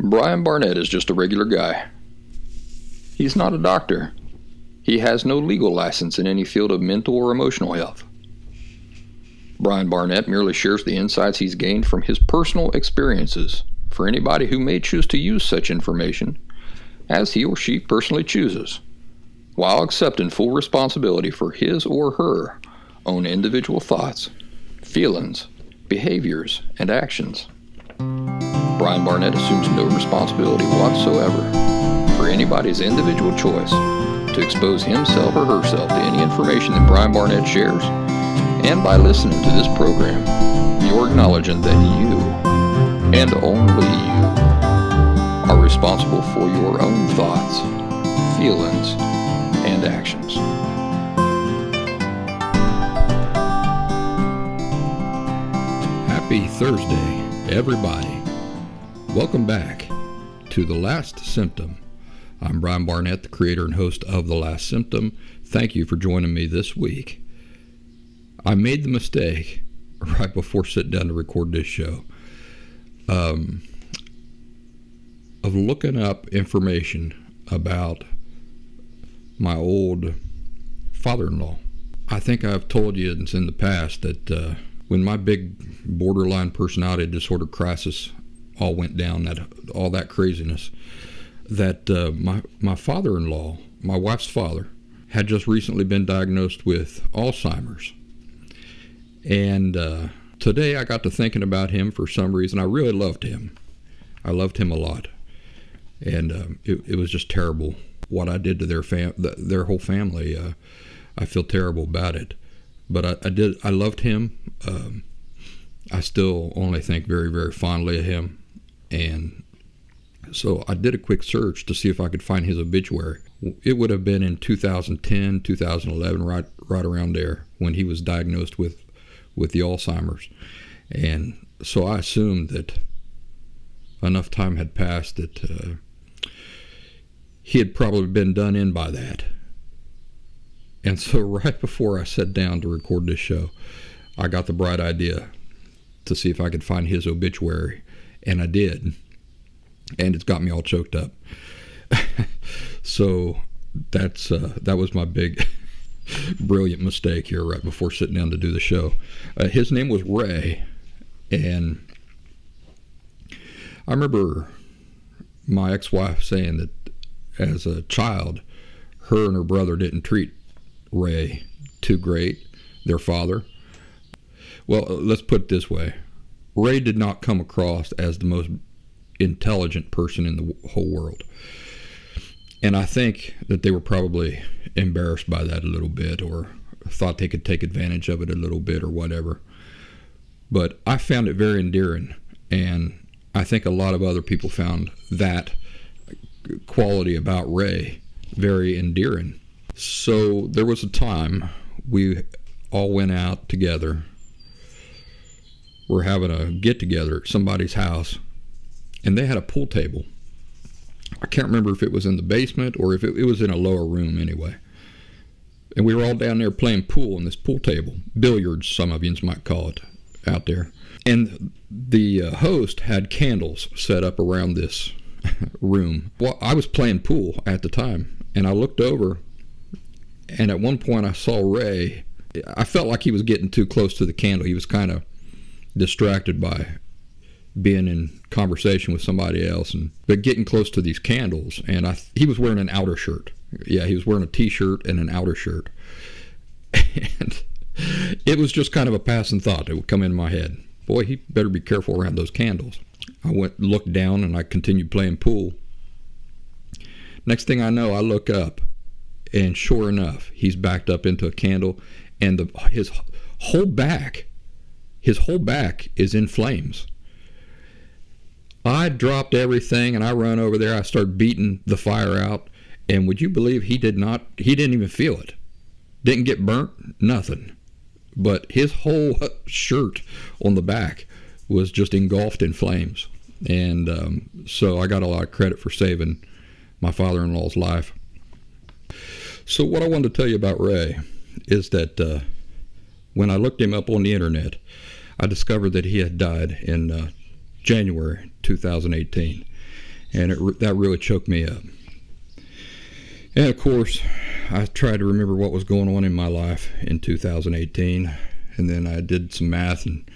Brian Barnett is just a regular guy. He's not a doctor. He has no legal license in any field of mental or emotional health. Brian Barnett merely shares the insights he's gained from his personal experiences for anybody who may choose to use such information as he or she personally chooses, while accepting full responsibility for his or her own individual thoughts, feelings, behaviors, and actions. Brian Barnett assumes no responsibility whatsoever for anybody's individual choice to expose himself or herself to any information that Brian Barnett shares, and by listening to this program, you're acknowledging that you, and only you, are responsible for your own thoughts, feelings, and actions. Happy Thursday, everybody. Welcome back to The Last Symptom. I'm Brian Barnett, the creator and host of The Last Symptom. Thank you for joining me this week. I made the mistake right before sitting down to record this show of looking up information about my old father-in-law. I think I've told you in the past that when my big borderline personality disorder crisis all went down, all that craziness, that my father-in-law, my wife's father, had just recently been diagnosed with Alzheimer's. And today I got to thinking about him for some reason. I really loved him. I loved him a lot. And it was just terrible what I did to their whole family. I feel terrible about it. But I loved him. I still only think very, very fondly of him. And so I did a quick search to see if I could find his obituary. It would have been in 2010, 2011, right around there, when he was diagnosed with the Alzheimer's. And so I assumed that enough time had passed that he had probably been done in by that. And so right before I sat down to record this show, I got the bright idea to see if I could find his obituary. And I did. And it's got me all choked up. So that was my big, brilliant mistake here right before sitting down to do the show. His name was Ray. And I remember my ex-wife saying that as a child, her and her brother didn't treat Ray too great, their father. Well, let's put it this way. Ray did not come across as the most intelligent person in the whole world. And I think that they were probably embarrassed by that a little bit, or thought they could take advantage of it a little bit or whatever. But I found it very endearing, and I think a lot of other people found that quality about Ray very endearing. So there was a time we all went out together. We're having a get-together at somebody's house, and they had a pool table. I can't remember if it was in the basement or if it was in a lower room anyway. And we were all down there playing pool on this pool table. Billiards, some of you might call it out there. And the host had candles set up around this room. Well, I was playing pool at the time, and I looked over, and at one point I saw Ray. I felt like he was getting too close to the candle. He was kind of distracted by being in conversation with somebody else, but getting close to these candles. And he was wearing an outer shirt. Yeah, he was wearing a t-shirt and an outer shirt. And it was just kind of a passing thought that would come in my head. Boy, he better be careful around those candles. I looked down, and I continued playing pool. Next thing I know, I look up, and sure enough, he's backed up into a candle, and his whole back is in flames. I dropped everything, and I run over there. I start beating the fire out, and would you believe he didn't even feel it. Didn't get burnt, nothing. But his whole shirt on the back was just engulfed in flames. And so I got a lot of credit for saving my father-in-law's life. So what I wanted to tell you about Ray is that when I looked him up on the internet, I discovered that he had died in January 2018. and that really choked me up. And of course, I tried to remember what was going on in my life in 2018, and then I did some math and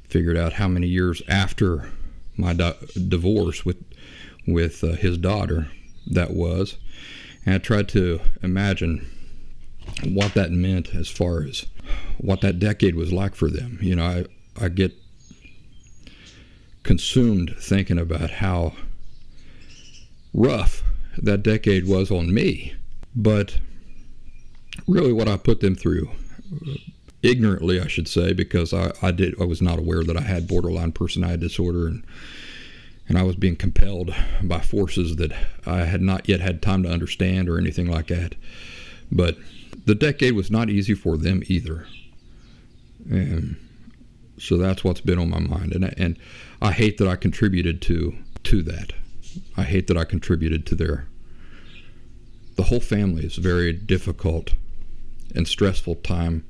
figured out how many years after my divorce with his daughter that was, and I tried to imagine what that meant as far as what that decade was like for them. You know, I get consumed thinking about how rough that decade was on me, but really what I put them through, ignorantly I should say, because I was not aware that I had borderline personality disorder, and I was being compelled by forces that I had not yet had time to understand or anything like that. But the decade was not easy for them either, and so that's what's been on my mind, and I hate that I contributed to that. I hate that I contributed to the whole family is a very difficult and stressful time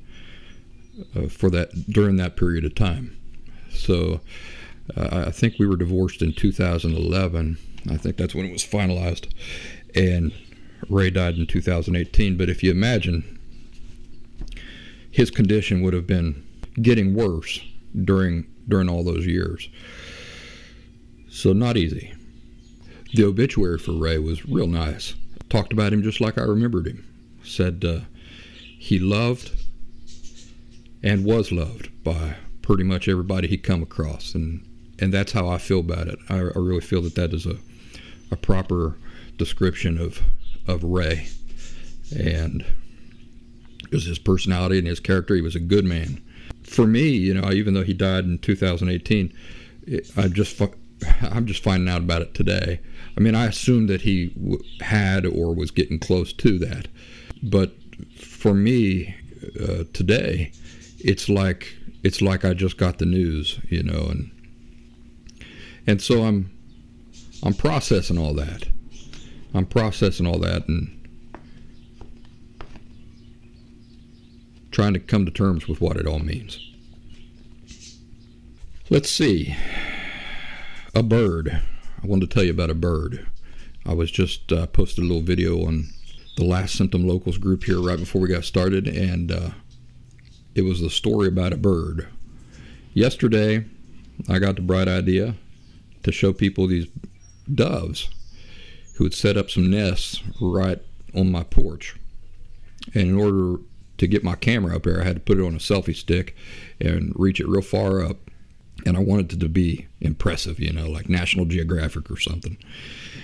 during that period of time. So I think we were divorced in 2011. I think that's when it was finalized, and Ray died in 2018. But if you imagine, his condition would have been getting worse during all those years. So not easy. The obituary for Ray was real nice. Talked about him just like I remembered him. Said he loved and was loved by pretty much everybody he come across, and that's how I feel about it. I really feel that is a proper description of Ray, and it was his personality and his character. He was a good man. For me, you know, even though he died in 2018, I'm just finding out about it today. I mean, I assumed that he had or was getting close to that, but for me today, it's like I just got the news, you know, and so I'm processing all that. I'm processing all that and trying to come to terms with what it all means. Let's see. A bird. I wanted to tell you about a bird. I was just posted a little video on the Last Symptom Locals group here right before we got started, and it was the story about a bird. Yesterday, I got the bright idea to show people these doves who had set up some nests right on my porch. And in order to get my camera up there, I had to put it on a selfie stick and reach it real far up. And I wanted it to be impressive, you know, like National Geographic or something.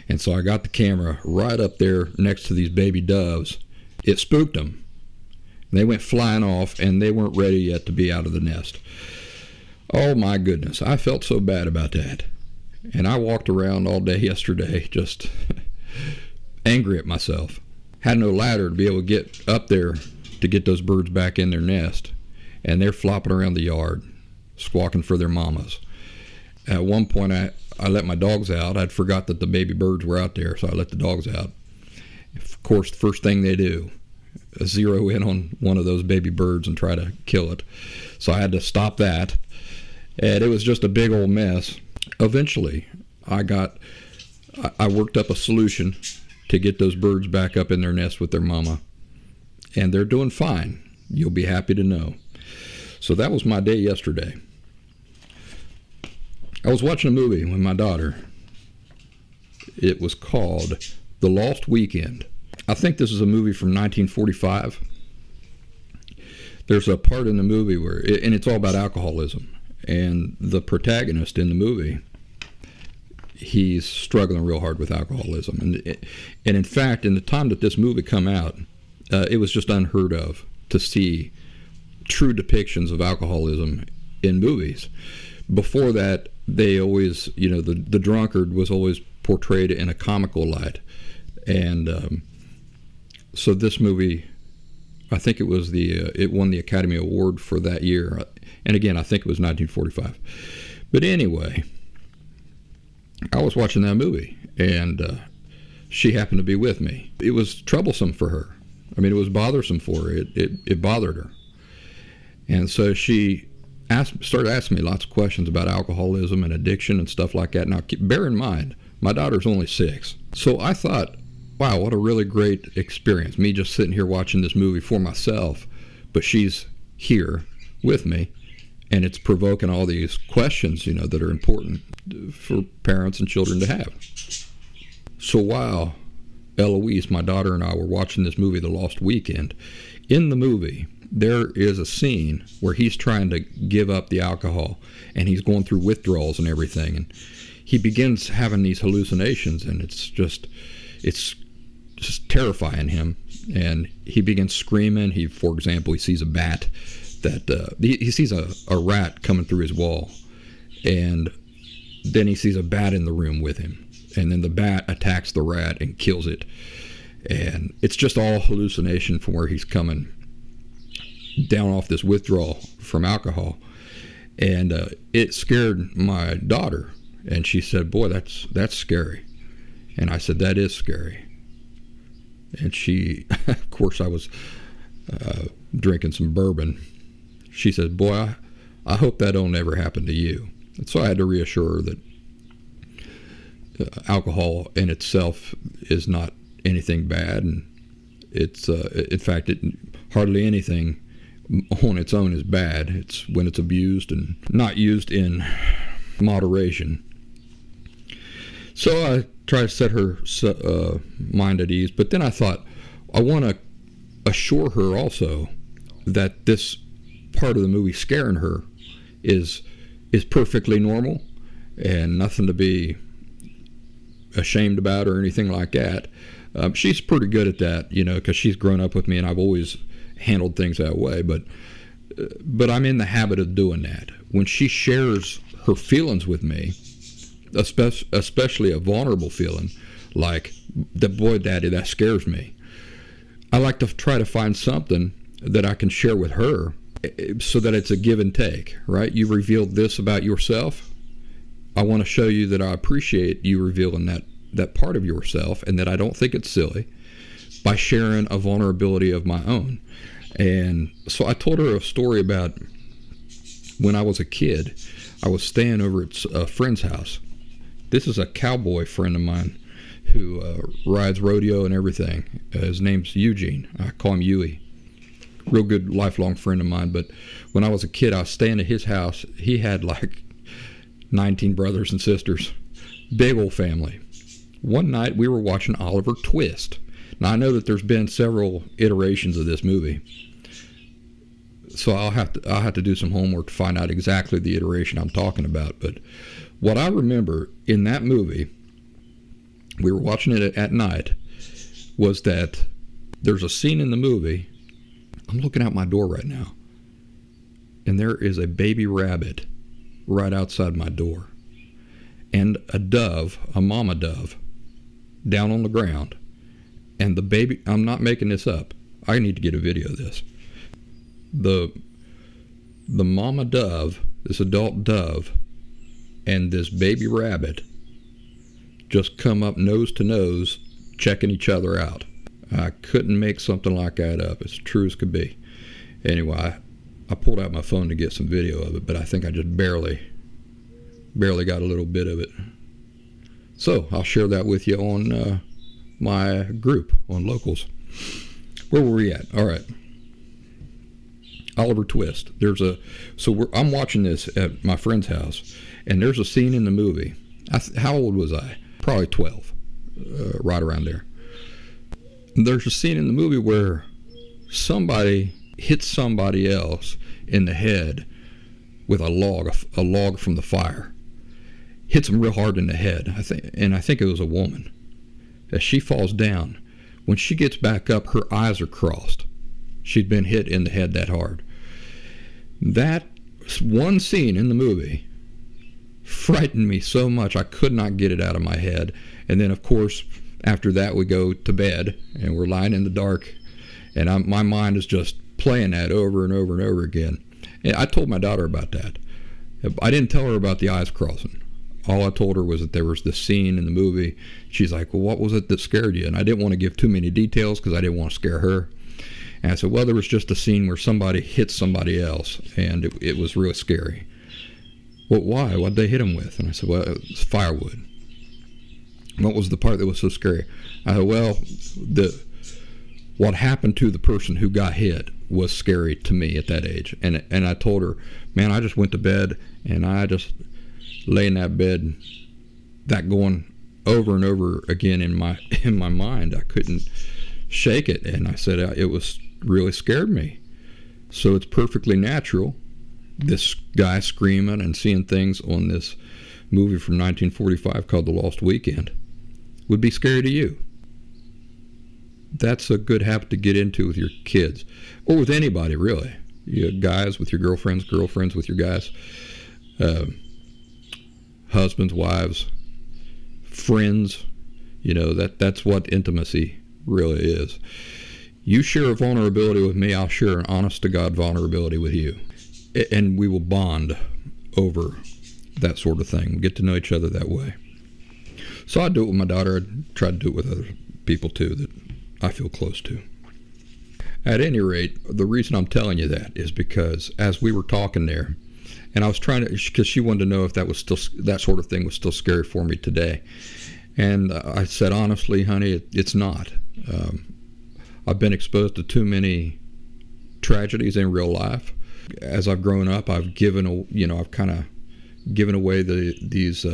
And so I got the camera right up there next to these baby doves. It spooked them. They went flying off, and they weren't ready yet to be out of the nest. Oh my goodness, I felt so bad about that. And I walked around all day yesterday just angry at myself. Had no ladder to be able to get up there to get those birds back in their nest. And they're flopping around the yard, squawking for their mamas. At one point, I let my dogs out. I'd forgot that the baby birds were out there, so I let the dogs out. Of course, the first thing they do is zero in on one of those baby birds and try to kill it. So I had to stop that, and it was just a big old mess. Eventually, I worked up a solution to get those birds back up in their nest with their mama, and they're doing fine. You'll be happy to know. So that was my day yesterday. I was watching a movie with my daughter. It was called The Lost Weekend. I think this is a movie from 1945. There's a part in the movie and it's all about alcoholism. And the protagonist in the movie, he's struggling real hard with alcoholism. And in fact, in the time that this movie come out, it was just unheard of to see true depictions of alcoholism in movies. Before that, they always, you know, the drunkard was always portrayed in a comical light. And so this movie, I think it won the Academy Award for that year. And again, I think it was 1945. But anyway, I was watching that movie, and she happened to be with me. It was troublesome for her. I mean, it was bothersome for her. It bothered her. And so she started asking me lots of questions about alcoholism and addiction and stuff like that. Now, bear in mind, My daughter's only 6. So I thought, wow, what a really great experience. Me just sitting here watching this movie for myself, but she's here with me, and it's provoking all these questions, that are important for parents and children to have. So while Eloise, my daughter, and I were watching this movie, The Lost Weekend, in the movie, there is a scene where he's trying to give up the alcohol, and he's going through withdrawals and everything, and he begins having these hallucinations, and it's just terrifying him, and he begins screaming. For example, he sees a bat he sees a rat coming through his wall, and then he sees a bat in the room with him, and then the bat attacks the rat and kills it, and it's just all hallucination from where he's coming down off this withdrawal from alcohol. And it scared my daughter, and she said, "Boy, that's scary." And I said, "That is scary." And she, of course, I was drinking some bourbon. She said, "Boy, I hope that don't ever happen to you." And so I had to reassure her that alcohol in itself is not anything bad, and it's in fact, hardly anything on its own is bad. It's when it's abused and not used in moderation. So I tried to set her mind at ease, but then I thought, I want to assure her also that this part of the movie scaring her is perfectly normal and nothing to be ashamed about or anything like that. She's pretty good at that, because she's grown up with me, and I've always handled things that way. But I'm in the habit of doing that. When she shares her feelings with me, especially a vulnerable feeling, like, "Boy, Daddy, that scares me," I like to try to find something that I can share with her so that it's a give and take, right? You revealed this about yourself. I want to show you that I appreciate you revealing that part of yourself, and that I don't think it's silly, by sharing a vulnerability of my own. And so I told her a story about when I was a kid. I was staying over at a friend's house. This is a cowboy friend of mine who rides rodeo and everything. His name's Eugene. I call him Huey. Real good lifelong friend of mine. But when I was a kid, I was staying at his house. He had like 19 brothers and sisters. Big old family. One night we were watching Oliver Twist. Now I know that there's been several iterations of this movie, so I'll have to do some homework to find out exactly the iteration I'm talking about. But what I remember in that movie, we were watching it at night, was that there's a scene in the movie. I'm looking out my door right now, and there is a baby rabbit right outside my door, and a dove, a mama dove, down on the ground. And the baby, I'm not making this up, I need to get a video of this. The mama dove, this adult dove, and this baby rabbit just come up nose to nose, checking each other out. I couldn't make something like that up. It's true as could be. Anyway, I pulled out my phone to get some video of it, but I think I just barely got a little bit of it. So I'll share that with you on my group on Locals. Where were we at? All right. Oliver Twist. I'm watching this at my friend's house, and there's a scene in the movie. How old was I? Probably 12, right around there. There's a scene in the movie where somebody hits somebody else in the head with a log from the fire. Hits them real hard in the head. I think it was a woman. As she falls down, when she gets back up, her eyes are crossed. She'd been hit in the head that hard. That one scene in the movie frightened me so much I could not get it out of my head. And then, of course, after that we go to bed and we're lying in the dark, and my mind is just playing that over and over and over again. And I told my daughter about that. I didn't tell her about the eyes crossing. All I told her was that there was this scene in the movie. She's like, "Well, what was it that scared you?" And I didn't want to give too many details because I didn't want to scare her. And I said, "Well, there was just a scene where somebody hit somebody else, and it was real scary." "Well, why? What'd they hit him with?" And I said, "Well, it was firewood." What was the part that was so scary? I thought, well, what happened to the person who got hit was scary to me at that age. And I told her, man, I just went to bed and I just lay in that bed, that going over and over again in my mind. I couldn't shake it. And I said, it was really scared me. So it's perfectly natural, this guy screaming and seeing things on this movie from 1945 called The Lost Weekend would be scary to you. That's a good habit to get into with your kids, or with anybody really. You guys with your girlfriends with your guys, husbands, wives, friends. That's what intimacy really is. You share a vulnerability with me, I'll share an honest-to-God vulnerability with you. And we will bond over that sort of thing. We get to know each other that way. So I do it with my daughter. I try to do it with other people too that I feel close to. At any rate, the reason I'm telling you that is because as we were talking there, and I was trying to, because she wanted to know if that sort of thing was still scary for me today. And I said, honestly, honey, it's not. I've been exposed to too many tragedies in real life. As I've grown up, I've kind of given away these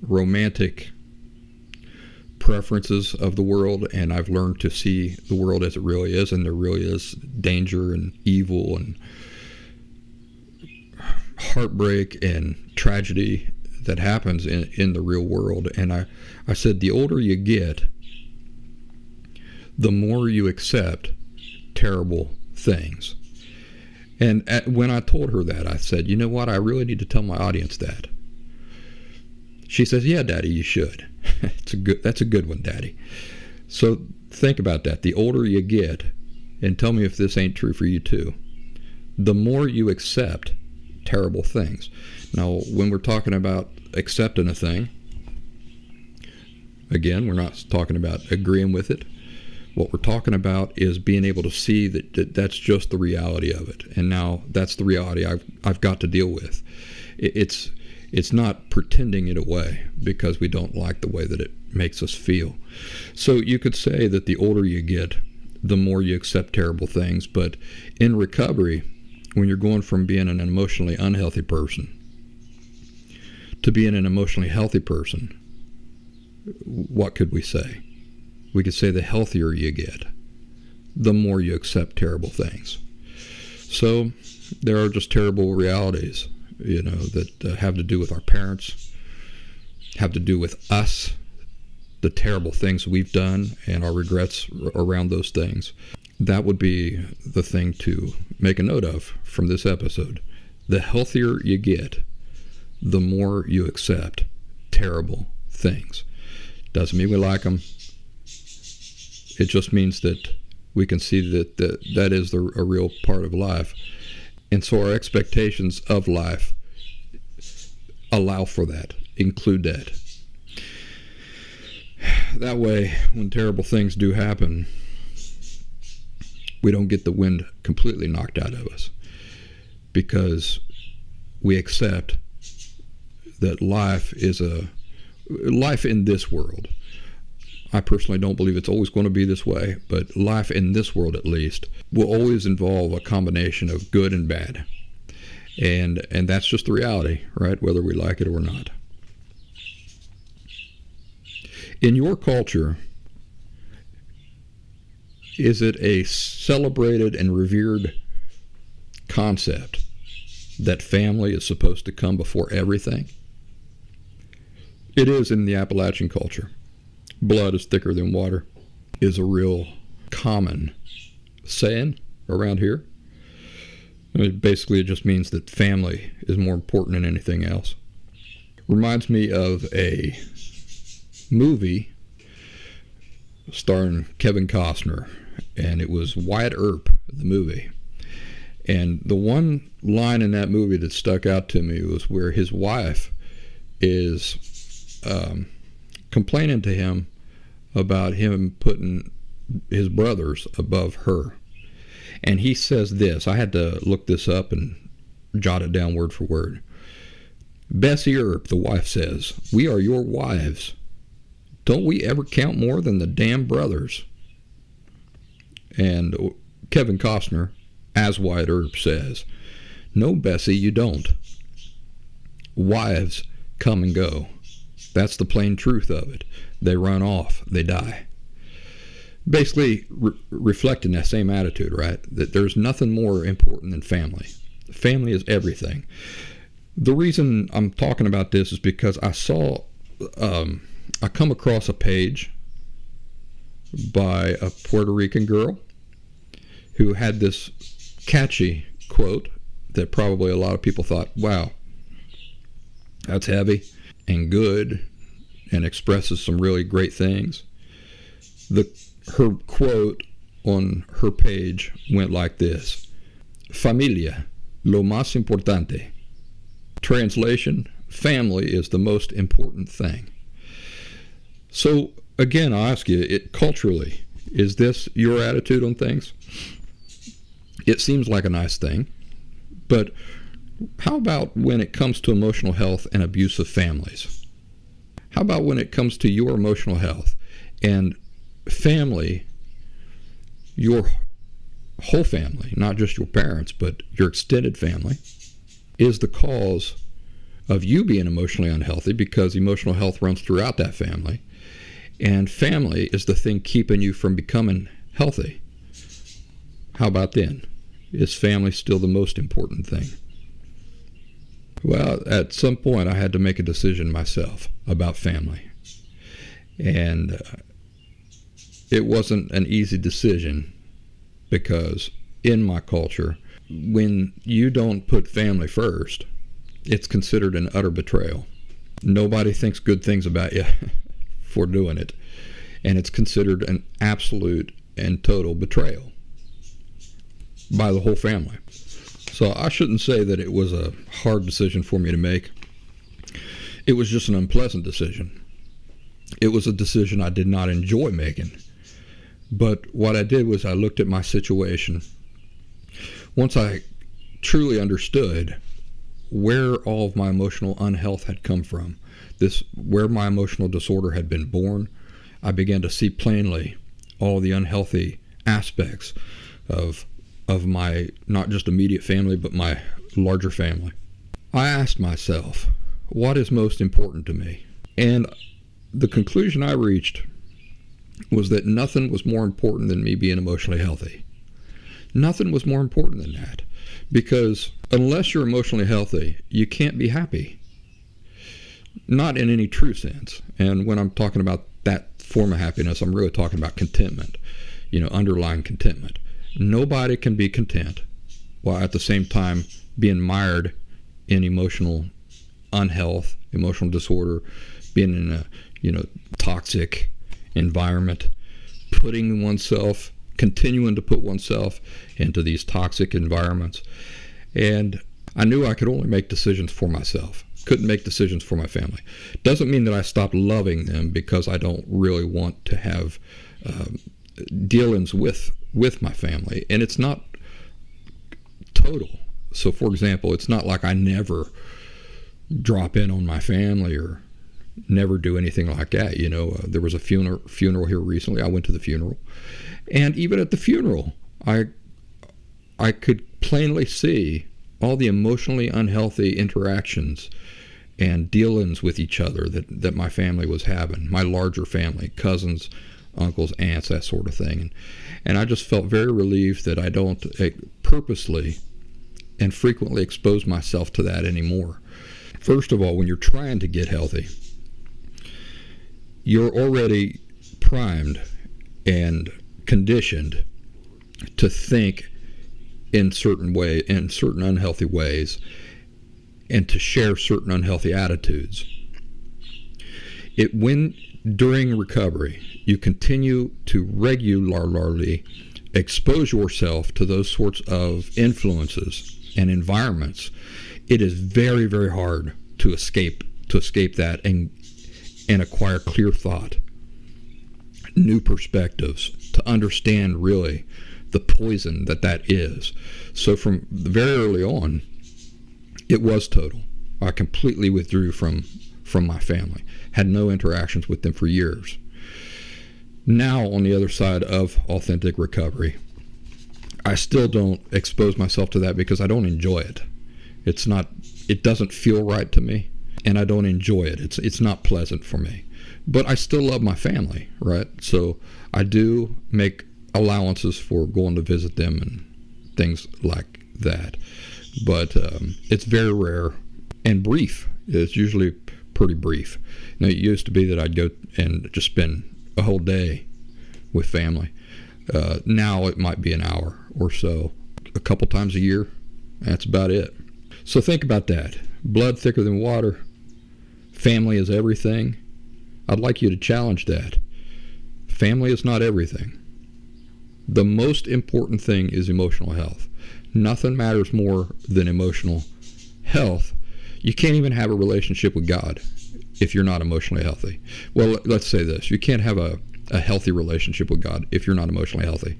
romantic preferences of the world, and I've learned to see the world as it really is, and there really is danger and evil and heartbreak and tragedy that happens in the real world. And I said, the older you get, the more you accept terrible things. And when I told her that, I said, you know what, I really need to tell my audience that. She says, yeah, Daddy, you should. That's a good one, Daddy. So think about that. The older you get, and tell me if this ain't true for you too, the more you accept terrible things. Now, when we're talking about accepting a thing, again, we're not talking about agreeing with it. What we're talking about is being able to see that that's just the reality of it. And now that's the reality I've got to deal with. It's not pretending it away because we don't like the way that it makes us feel. So you could say that the older you get, the more you accept terrible things. But in recovery, when you're going from being an emotionally unhealthy person to being an emotionally healthy person, what could we say? We could say the healthier you get, the more you accept terrible things. So there are just terrible realities, that have to do with our parents, have to do with us, the terrible things we've done and our regrets around those things. That would be the thing to make a note of from this episode. The healthier you get, the more you accept terrible things. Doesn't mean we like them. It just means that we can see that is a real part of life. And so our expectations of life allow for that, include that. That way, when terrible things do happen, we don't get the wind completely knocked out of us, because we accept that life is life in this world. I personally don't believe it's always going to be this way, but life in this world at least will always involve a combination of good and bad. And that's just the reality, right? Whether we like it or not. In your culture, is it a celebrated and revered concept that family is supposed to come before everything? It is in the Appalachian culture. Blood is thicker than water is a real common saying around here. Basically, it just means that family is more important than anything else. Reminds me of a movie starring Kevin Costner, and it was Wyatt Earp, the movie. And the one line in that movie that stuck out to me was where his wife is complaining to him about him putting his brothers above her. And he says this, I had to look this up and jot it down word for word. Bessie Earp, the wife says, "We are your wives. Don't we ever count more than the damn brothers? And Kevin Costner, as Wyatt Earp says, no, Bessie, you don't. Wives come and go. That's the plain truth of it. They run off. They die. Basically reflecting that same attitude, right? That there's nothing more important than family. Family is everything. The reason I'm talking about this is because I saw, I come across a page by a Puerto Rican girl who had this catchy quote that probably a lot of people thought, wow, that's heavy and good and expresses some really great things. Her quote on her page went like this: Familia, lo más importante. Translation, family is the most important thing. So again, I'll ask you, culturally, is this your attitude on things? It seems like a nice thing, but how about when it comes to emotional health and abusive families? How about when it comes to your emotional health and family, your whole family, not just your parents, but your extended family, is the cause of you being emotionally unhealthy, because emotional health runs throughout that family, and family is the thing keeping you from becoming healthy? How about then? Is family still the most important thing? Well, at some point I had to make a decision myself about family, and it wasn't an easy decision, because in my culture, when you don't put family first, it's considered an utter betrayal. Nobody thinks good things about you for doing it, and it's considered an absolute and total betrayal by the whole family. So I shouldn't say that it was a hard decision for me to make. It was just an unpleasant decision. It was a decision I did not enjoy making. But what I did was I looked at my situation. Once I truly understood where all of my emotional unhealth had come from, where my emotional disorder had been born, I began to see plainly all the unhealthy aspects of my not just immediate family, but my larger family. I asked myself, what is most important to me? And the conclusion I reached was that nothing was more important than me being emotionally healthy. Nothing was more important than that. Because unless you're emotionally healthy, you can't be happy. Not in any true sense. And when I'm talking about that form of happiness, I'm really talking about contentment, underlying contentment. Nobody can be content while at the same time being mired in emotional unhealth, emotional disorder, being in a toxic environment, continuing to put oneself into these toxic environments. And I knew I could only make decisions for myself. Couldn't make decisions for my family. Doesn't mean that I stopped loving them because I don't really want to have dealings with my family. And it's not total. So, for example, it's not like I never drop in on my family or never do anything like that. There was a funeral here recently. I went to the funeral. And even at the funeral, I could plainly see all the emotionally unhealthy interactions and dealings with each other that my family was having, my larger family, cousins, uncles, aunts, that sort of thing. And I just felt very relieved that I don't purposely and frequently expose myself to that anymore. First of all, when you're trying to get healthy, you're already primed and conditioned to think in certain unhealthy ways, and to share certain unhealthy attitudes. When during recovery you continue to regularly expose yourself to those sorts of influences and environments, it is very, very hard to escape that and acquire clear thought, new perspectives, to understand really the poison that is. So from very early on, it was total. I completely withdrew from from my family. Had no interactions with them for years. Now, on the other side of authentic recovery, I still don't expose myself to that because I don't enjoy it. It doesn't feel right to me, and I don't enjoy it. It's not pleasant for me. But I still love my family, right? So I do make allowances for going to visit them and things like that. But it's very rare and brief. It's usually pretty brief. Now, it used to be that I'd go and just spend a whole day with family. Now it might be an hour or so, a couple times a year. That's about it. So think about that. Blood thicker than water. Family is everything. I'd like you to challenge that. Family is not everything. The most important thing is emotional health. Nothing matters more than emotional health. You can't even have a relationship with God if you're not emotionally healthy. Well, let's say this. You can't have a healthy relationship with God if you're not emotionally healthy.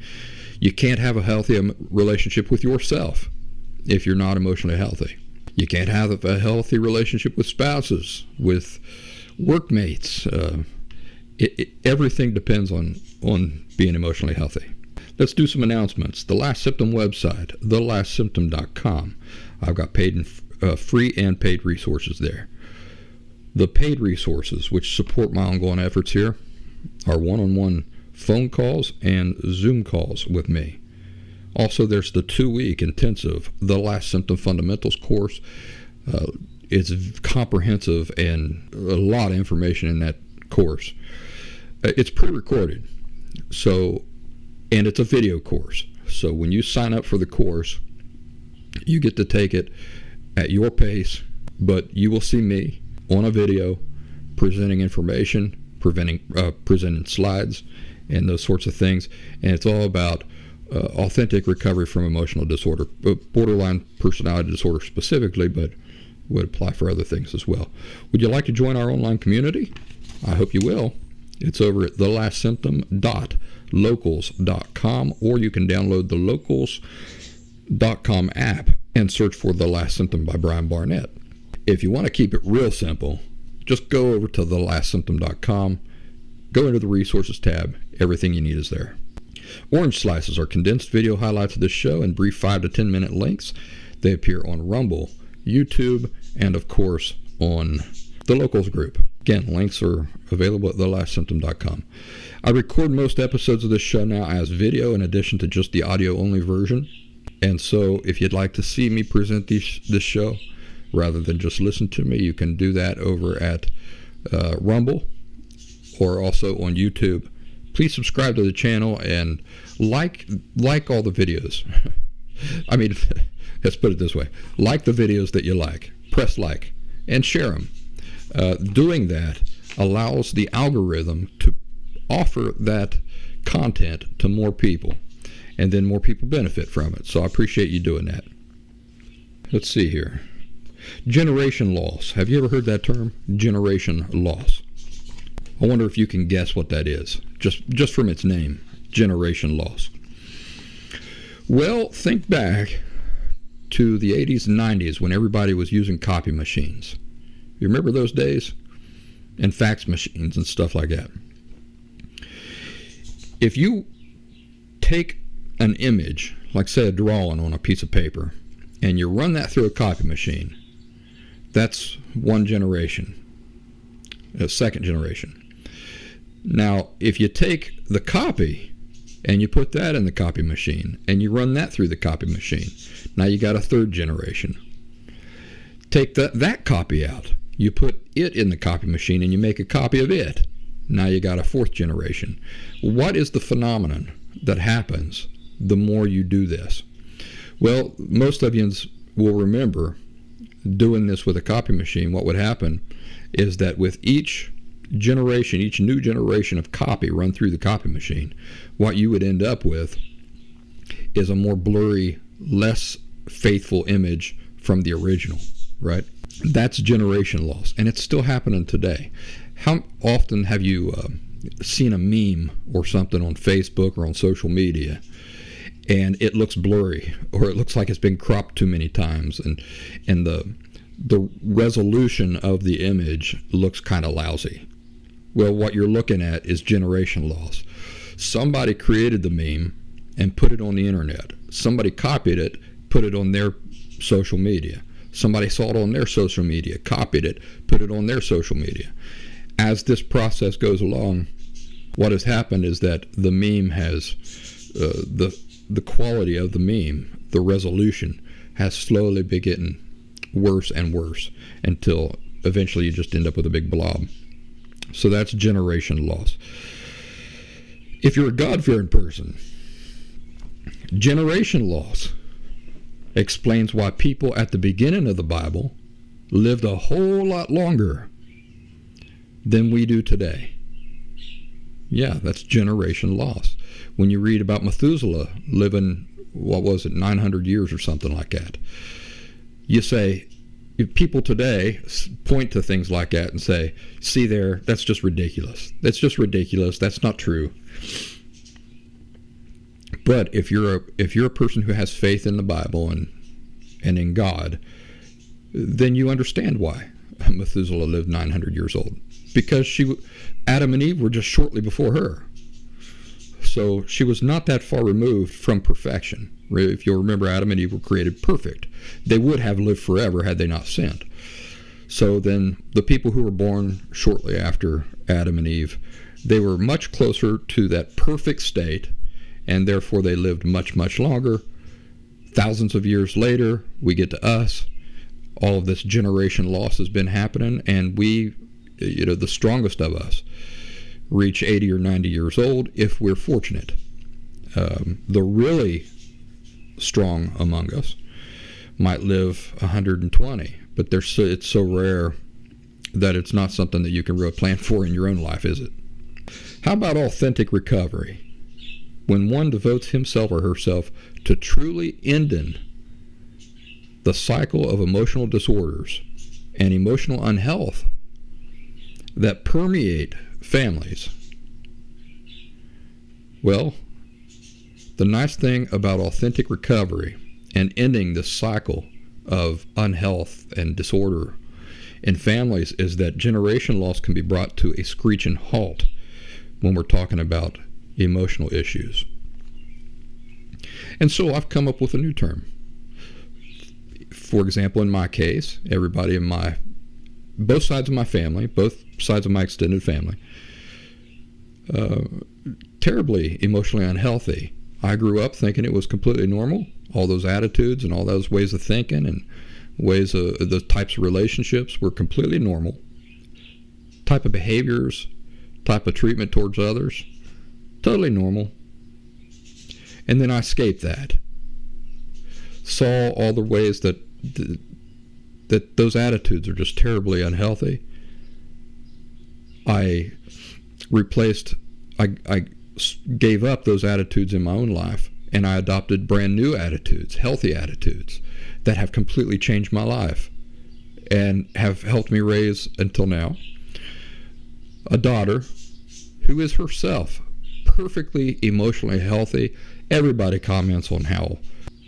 You can't have a healthy relationship with yourself if you're not emotionally healthy. You can't have a healthy relationship with spouses, with workmates. Everything depends on being emotionally healthy. Let's do some announcements. The Last Symptom website, thelastsymptom.com. I've got free and paid resources there. The paid resources, which support my ongoing efforts here, are one-on-one phone calls and Zoom calls with me. Also, there's the 2-week intensive The Last Symptom Fundamentals course. It's comprehensive and a lot of information in that course. It's pre-recorded, and it's a video course. So when you sign up for the course, you get to take it at your pace, but you will see me on a video presenting information, presenting slides, and those sorts of things. And it's all about authentic recovery from emotional disorder, borderline personality disorder specifically, but would apply for other things as well. Would you like to join our online community? I hope you will. It's over at thelastsymptom.locals.com, or you can download the locals.com app and search for The Last Symptom by Brian Barnett. If you want to keep it real simple, just go over to thelastsymptom.com, go into the resources tab. Everything you need is there. Orange Slices are condensed video highlights of this show and brief 5 to 10 minute links. They appear on Rumble, YouTube, and of course on the Locals group. Again, links are available at thelastsymptom.com. I record most episodes of this show now as video in addition to just the audio-only version. And so if you'd like to see me present this show rather than just listen to me, you can do that over at Rumble or also on YouTube. Please subscribe to the channel and like all the videos. I mean, let's put it this way. Like the videos that you like. Press like and share them. Doing that allows the algorithm to offer that content to more people, and then more people benefit from it. So I appreciate you doing that. Let's see here. Generation loss. Have you ever heard that term? Generation loss. I wonder if you can guess what that is, just from its name, generation loss. Well, think back to the 80s and 90s when everybody was using copy machines. You remember those days? And fax machines and stuff like that. If you take an image, like say a drawing on a piece of paper, and you run that through a copy machine, that's one generation, a second generation. Now, if you take the copy and you put that in the copy machine and you run that through the copy machine, now you got a third generation. Take that copy out. You put it in the copy machine and you make a copy of it. Now you got a fourth generation. What is the phenomenon that happens the more you do this? Well, most of you will remember doing this with a copy machine. What would happen is that with each generation, each new generation of copy run through the copy machine, what you would end up with is a more blurry, less faithful image from the original, right? That's generation loss, and it's still happening today. How often have you seen a meme or something on Facebook or on social media, and it looks blurry, or it looks like it's been cropped too many times, and the resolution of the image looks kind of lousy. Well, what you're looking at is generation loss. Somebody created the meme and put it on the internet. Somebody copied it, put it on their social media. Somebody saw it on their social media, copied it, put it on their social media. As this process goes along, what has happened is that the meme has, the quality of the meme, the resolution, has slowly been getting worse and worse until eventually you just end up with a big blob. So that's generation loss. If you're a God-fearing person, generation loss explains why people at the beginning of the Bible lived a whole lot longer than we do today. Yeah, that's generation loss. When you read about Methuselah living, 900 years or something like that, you say, people today point to things like that and say, see there, that's just ridiculous. That's just ridiculous. That's not true. But if you're a person who has faith in the Bible and in God, then you understand why Methuselah lived 900 years old. Because Adam and Eve were just shortly before her. So she was not that far removed from perfection. If you'll remember, Adam and Eve were created perfect. They would have lived forever had they not sinned. So then the people who were born shortly after Adam and Eve, they were much closer to that perfect state, and therefore they lived much, much longer. Thousands of years later, we get to us. All of this generation loss has been happening, and we, the strongest of us, reach 80 or 90 years old if we're fortunate. The really strong among us might live 120, but it's so rare that it's not something that you can really plan for in your own life, is it? How about authentic recovery? When one devotes himself or herself to truly ending the cycle of emotional disorders and emotional unhealth that permeate families. Well, the nice thing about authentic recovery and ending this cycle of unhealth and disorder in families is that generation loss can be brought to a screeching halt when we're talking about emotional issues. And so I've come up with a new term. For example, in my case, everybody in both sides of my family, both sides of my extended family, terribly emotionally unhealthy. I grew up thinking it was completely normal. All those attitudes and all those ways of thinking and ways of the types of relationships were completely normal. Type of behaviors, type of treatment towards others, totally normal. And then I escaped that. Saw all the ways that those attitudes are just terribly unhealthy. I gave up those attitudes in my own life, and I adopted brand new attitudes, healthy attitudes, that have completely changed my life and have helped me raise, until now, a daughter who is herself perfectly emotionally healthy. Everybody comments on how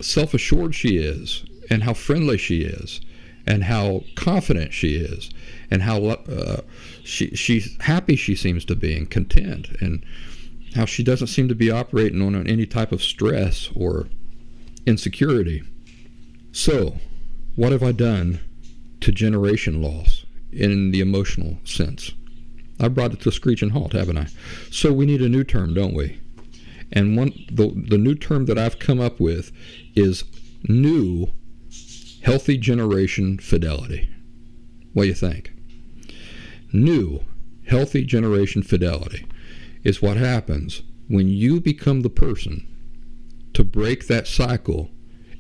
self-assured she is, and how friendly she is, and how confident she is, and how she's happy she seems to be, and content, and how she doesn't seem to be operating on any type of stress or insecurity. So, what have I done to generation loss in the emotional sense? I brought it to a screeching halt, haven't I? So we need a new term, don't we? And the new term that I've come up with is new healthy generation fidelity. What do you think? New healthy generation fidelity is what happens when you become the person to break that cycle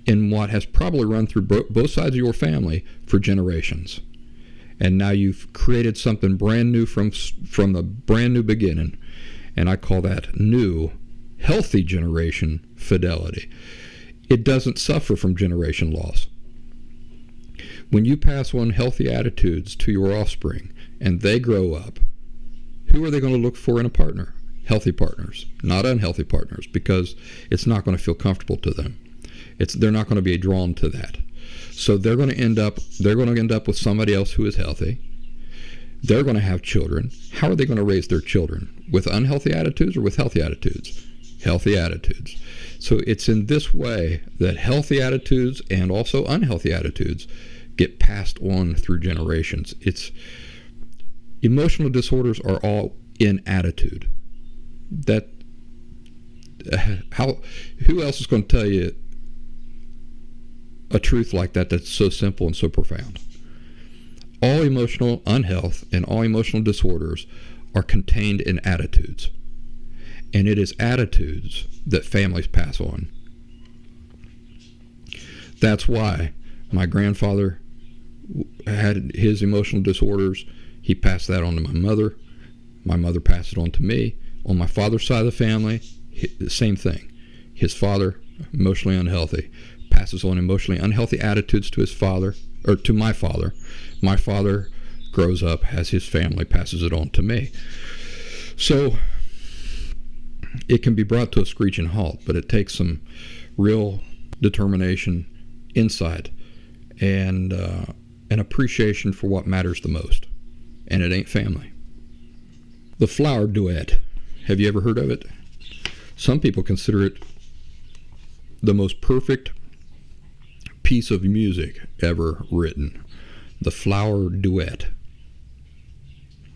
in what has probably run through both sides of your family for generations. And now you've created something brand new from the brand new beginning. And I call that new healthy generation fidelity. It doesn't suffer from generation loss. When you pass on healthy attitudes to your offspring and they grow up, who are they going to look for in a partner? Healthy partners, not unhealthy partners, because it's not going to feel comfortable to them. They're not going to be drawn to that. So they're going to end up with somebody else who is healthy. They're going to have children. How are they going to raise their children? With unhealthy attitudes or with healthy attitudes? Healthy attitudes. So it's in this way that healthy attitudes and also unhealthy attitudes get passed on through generations. Emotional disorders are all in attitude. Who else is going to tell you a truth like that that's so simple and so profound? All emotional unhealth and all emotional disorders are contained in attitudes. And it is attitudes that families pass on. That's why my grandfather had his emotional disorders. He passed that on to my mother. My mother passed it on to me. On my father's side of the family, the same thing. His father, emotionally unhealthy, passes on emotionally unhealthy attitudes to his father, or to my father. My father grows up, has his family, passes it on to me. So it can be brought to a screeching halt, but it takes some real determination, insight, and an appreciation for what matters the most. And it ain't family. The Flower Duet. Have you ever heard of it? Some people consider it the most perfect piece of music ever written. The Flower Duet.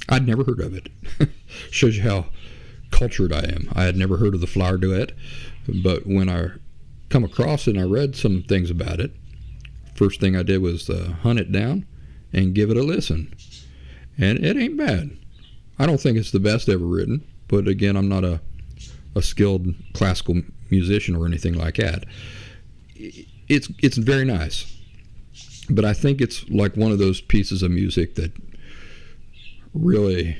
I'd never heard of it. Shows you how cultured I am. I had never heard of the Flower Duet, but when I come across it and I read some things about it, first thing I did was hunt it down and give it a listen. And it ain't bad. I don't think it's the best ever written, but again, I'm not a skilled classical musician or anything like that. It's very nice, but I think it's like one of those pieces of music that really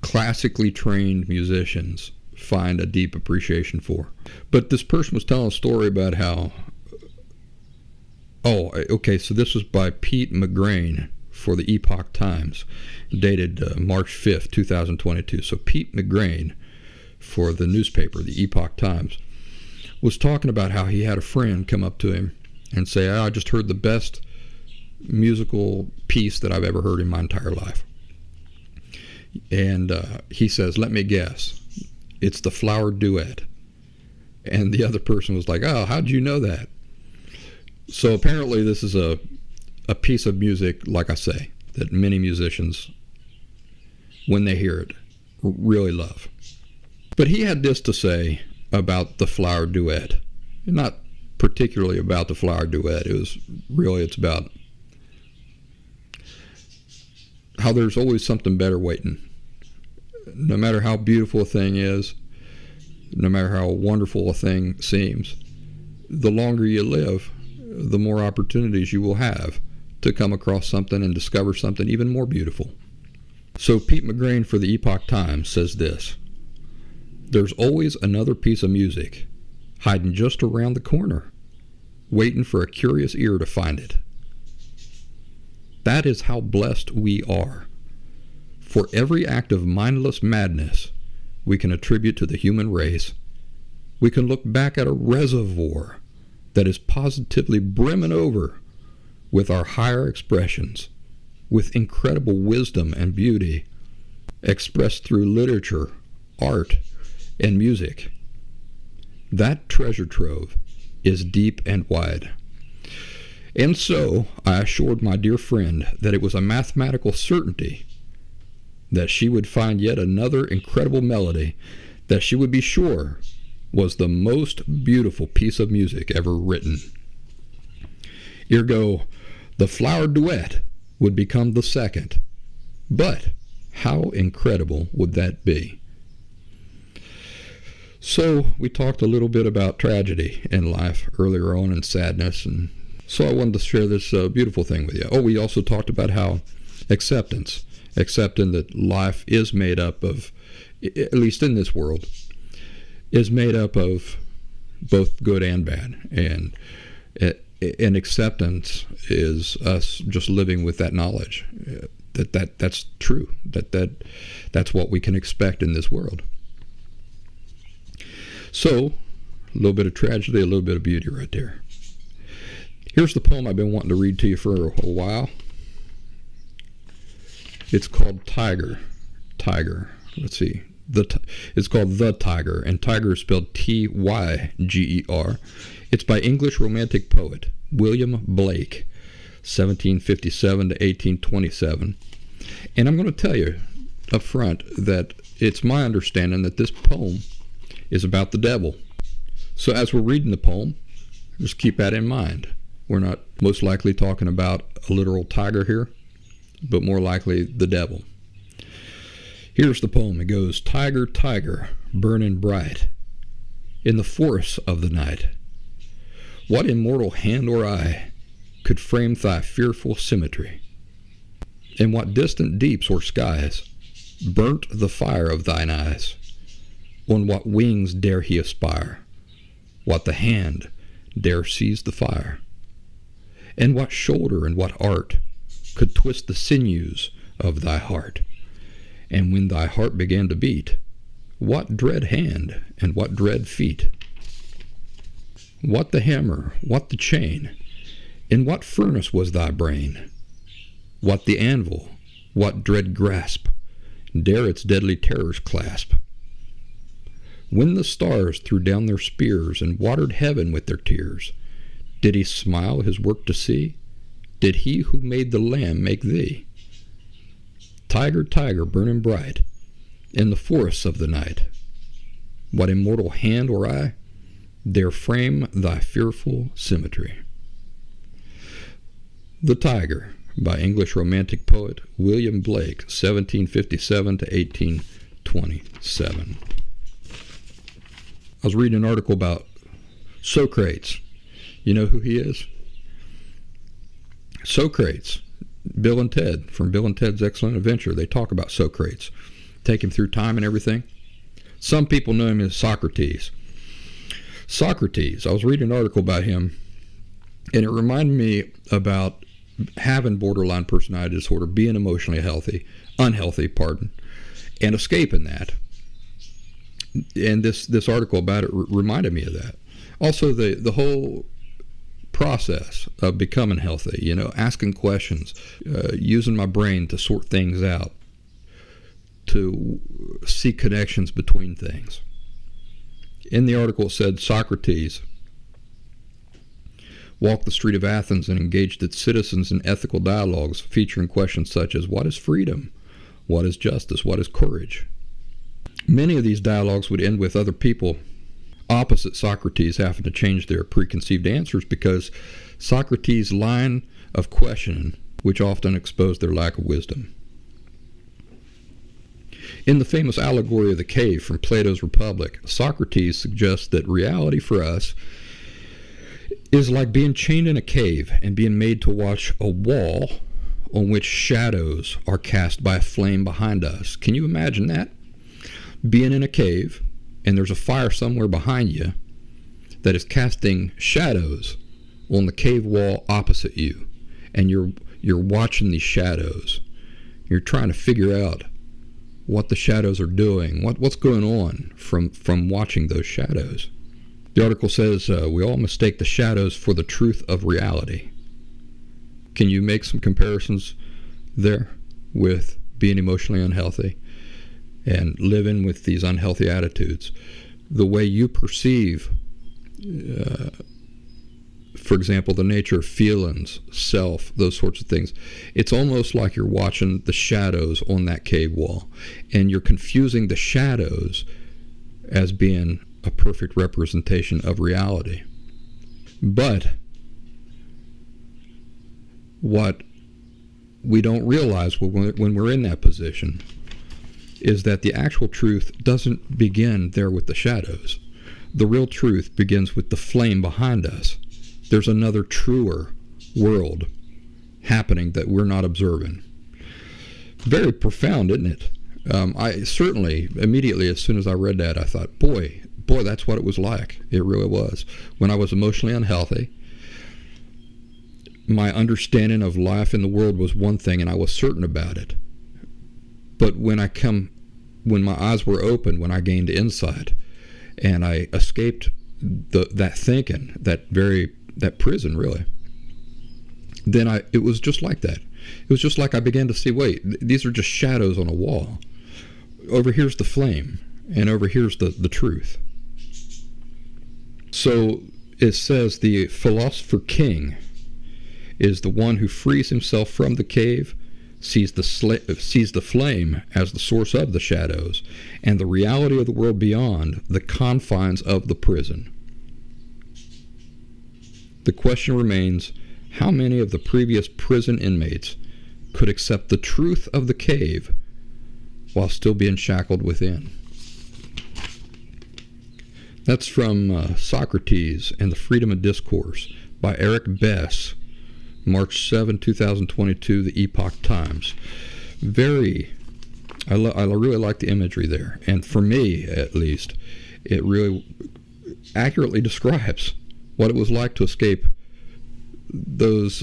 classically trained musicians find a deep appreciation for. But this person was telling a story about how, so this was by Pete McGrain for the Epoch Times, dated March 5th, 2022. So Pete McGrain for the newspaper, the Epoch Times, was talking about how he had a friend come up to him and say, I just heard the best musical piece that I've ever heard in my entire life. And he says, let me guess, it's the Flower Duet. And the other person was like, oh, how'd you know that? So apparently this is a piece of music, like I say, that many musicians, when they hear it, really love. But he had this to say about the Flower Duet. Not particularly about the Flower Duet. It's about how there's always something better waiting. No matter how beautiful a thing is, no matter how wonderful a thing seems, the longer you live, the more opportunities you will have to come across something and discover something even more beautiful. So Pete McGrain for the Epoch Times says this: there's always another piece of music hiding just around the corner, waiting for a curious ear to find it. That is how blessed we are. For every act of mindless madness we can attribute to the human race, we can look back at a reservoir that is positively brimming over with our higher expressions, with incredible wisdom and beauty expressed through literature, art, and music. That treasure trove is deep and wide. And so I assured my dear friend that it was a mathematical certainty that she would find yet another incredible melody that she would be sure was the most beautiful piece of music ever written. Ergo, the Flower Duet would become the second. But how incredible would that be? So we talked a little bit about tragedy in life earlier on, and sadness, and so I wanted to share this beautiful thing with you. Oh, we also talked about how accepting that life is made up of, at least in this world, is made up of both good and bad, and acceptance is us just living with that knowledge that's true, that's what we can expect in this world. So a little bit of tragedy, a little bit of beauty right there. Here's the poem I've been wanting to read to you for a while. It's called Tiger. Let's see. It's called The Tiger, and tiger is spelled Tyger. It's by English romantic poet William Blake, 1757 to 1827. And I'm going to tell you up front that it's my understanding that this poem is about the devil. So as we're reading the poem, just keep that in mind. We're not most likely talking about a literal tiger here, but more likely the devil. Here's the poem. It goes, Tiger, tiger, burning bright in the forests of the night, what immortal hand or eye could frame thy fearful symmetry? In what distant deeps or skies burnt the fire of thine eyes? On what wings dare he aspire? What the hand dare seize the fire? And what shoulder and what art could twist the sinews of thy heart? And when thy heart began to beat, what dread hand and what dread feet? What the hammer, what the chain? In what furnace was thy brain? What the anvil, what dread grasp dare its deadly terrors clasp? When the stars threw down their spears and watered heaven with their tears, did he smile his work to see? Did he who made the lamb make thee? Tiger, tiger, burning bright in the forests of the night, what immortal hand or eye dare frame thy fearful symmetry? The Tiger, by English romantic poet William Blake, 1757 to 1827. I was reading an article about Socrates. You know who he is? Socrates, Bill and Ted, from Bill and Ted's Excellent Adventure. They talk about Socrates, take him through time and everything. Some people know him as Socrates. Socrates, I was reading an article about him, and it reminded me about having borderline personality disorder, being emotionally unhealthy, and escaping that. And this article about it reminded me of that. Also, the whole process of becoming healthy, asking questions, using my brain to sort things out, to see connections between things. In the article it said Socrates walked the street of Athens and engaged its citizens in ethical dialogues featuring questions such as, what is freedom? What is justice? What is courage? Many of these dialogues would end with other people opposite Socrates having to change their preconceived answers because Socrates' line of questioning, which often exposed their lack of wisdom. In the famous Allegory of the Cave from Plato's Republic, Socrates suggests that reality for us is like being chained in a cave and being made to watch a wall on which shadows are cast by a flame behind us. Can you imagine that? Being in a cave and there's a fire somewhere behind you that is casting shadows on the cave wall opposite you, and you're watching these shadows. You're trying to figure out what the shadows are doing, what's going on from watching those shadows. The article says we all mistake the shadows for the truth of reality. Can you make some comparisons there with being emotionally unhealthy and living with these unhealthy attitudes? The way you perceive, for example, the nature of feelings, self, those sorts of things. It's almost like you're watching the shadows on that cave wall, and you're confusing the shadows as being a perfect representation of reality. But what we don't realize when we're in that position is that the actual truth doesn't begin there with the shadows. The real truth begins with the flame behind us. There's another truer world happening that we're not observing. Very profound, isn't it? I certainly, immediately as soon as I read that, I thought, boy, that's what it was like. It really was. When I was emotionally unhealthy, my understanding of life in the world was one thing, and I was certain about it. But when my eyes were open, when I gained insight, and I escaped that thinking, that prison really, then it was just like that. It was just like I began to see, wait, these are just shadows on a wall. Over here's the flame, and over here's the truth. So it says the Philosopher King is the one who frees himself from the cave, sees the flame as the source of the shadows, and the reality of the world beyond the confines of the prison. The question remains, how many of the previous prison inmates could accept the truth of the cave while still being shackled within? That's from Socrates and the Freedom of Discourse by Eric Bess, March 7, 2022, the Epoch Times. I really like the imagery there. And for me, at least, it really accurately describes what it was like to escape those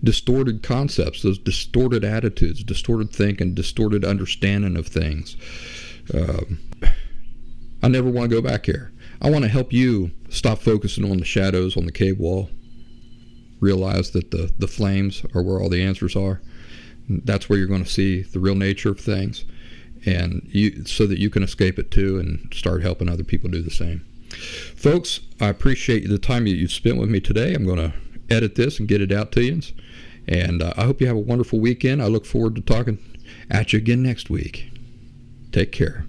distorted concepts, those distorted attitudes, distorted thinking, distorted understanding of things. I never want to go back here. I want to help you stop focusing on the shadows on the cave wall. Realize that the flames are where all the answers are. That's where you're going to see the real nature of things, and so that you can escape it too and start helping other people do the same. Folks, I appreciate the time that you've spent with me today. I'm going to edit this and get it out to you, and I hope you have a wonderful weekend. I look forward to talking at you again next week. Take care.